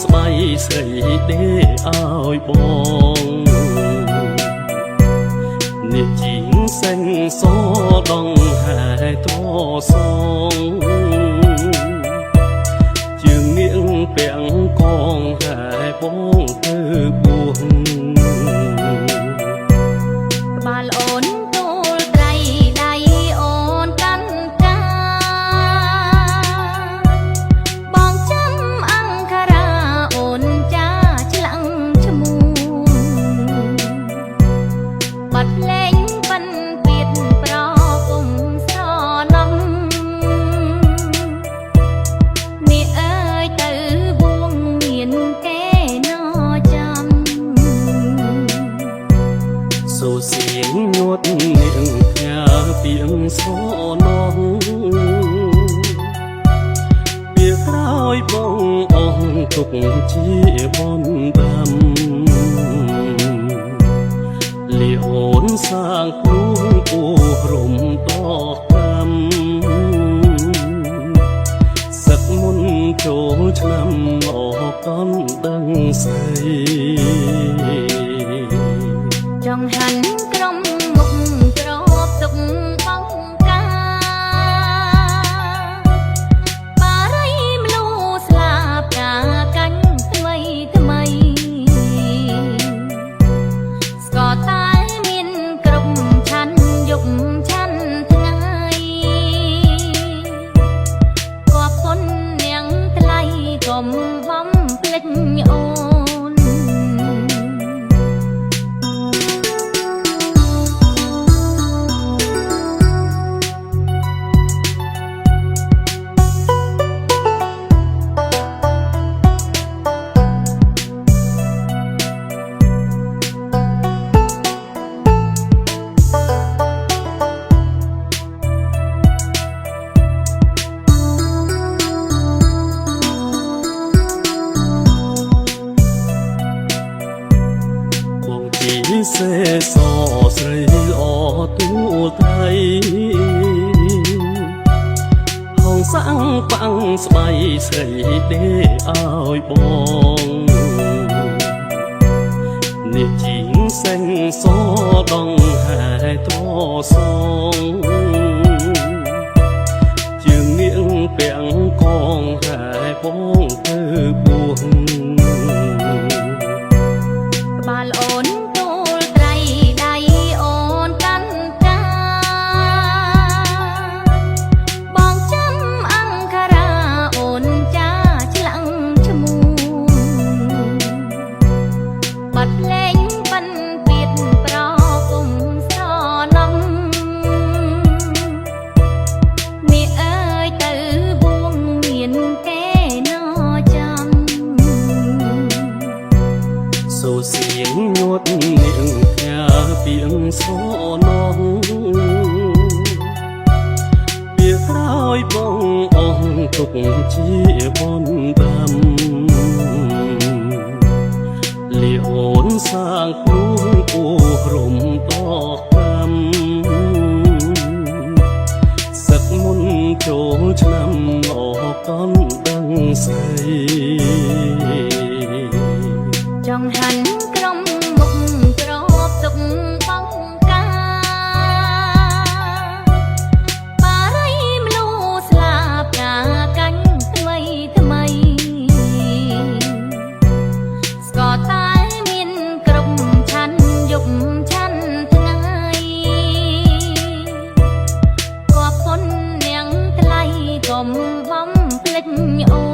ស្បៃស្រីទេឲ្យបងនេះជីងសេងសដងហែត្រសងជើងនាងពាំងកងហែបងទៅបួងក្បាលអូនទូលត្រៃដៃអូនកាន់កាបងចាំអង្គរាអូនចាឆ្លាំងឈ្មោះបាត់លេងប៉ិនពៀតប្រពុំស្រណំនេះអើយទៅបួងមានគេណចាំសូសៀងញាត់នាងផ្ញើពីងសនងពីក្រោយបងអងទុកជាបនដាំលីអូនសាងគ្រូពូរំតតាមសឹកមុនចូលឆ្នាំអកំដឹងស្អីចង់ហាន់ក្រុមមុខក្របទុកបងកាបារីមលូស្លាប់ការកាញ់ថ្មីថ្មីស្ក៏តែមានគ្រប់ឆាន់យប់ឆាន់ថ្ងៃក៏ពុននាងថ្លៃកុំបំភ្លេចអូនសេសស្រីល្អទូថៃហងសាំងប៉ាំងស្បៃស្រីទេឲ្យបងនេះជីងសេងសដងហែត្រសងជើងនាងពាំងកងហែបងទៅបួងក្បាលអូនបាត់លេងប៉ិនពៀតប្រពុំស្រណំនេះអើយទៅបួងមានគេណចាំសូសៀងញាត់នាងផ្ញើពីងសនងពីក្រោយបងអងទុកជាបនដាំលីអូនសាងគ្រូពូរំតតាមសឹកមុនចូលឆ្នាំអកំដឹងស្អីចង់ហាន់ក្រុមមុខក្របទុកបងកាបារីមលូស្លាប់ការកាញ់ថ្មីថ្មីស្ក៏តែមានគ្រប់ឆាន់យប់ឆាន់ថ្ងៃក៏ពុននាងថ្លៃកុំបំភ្លេចអូ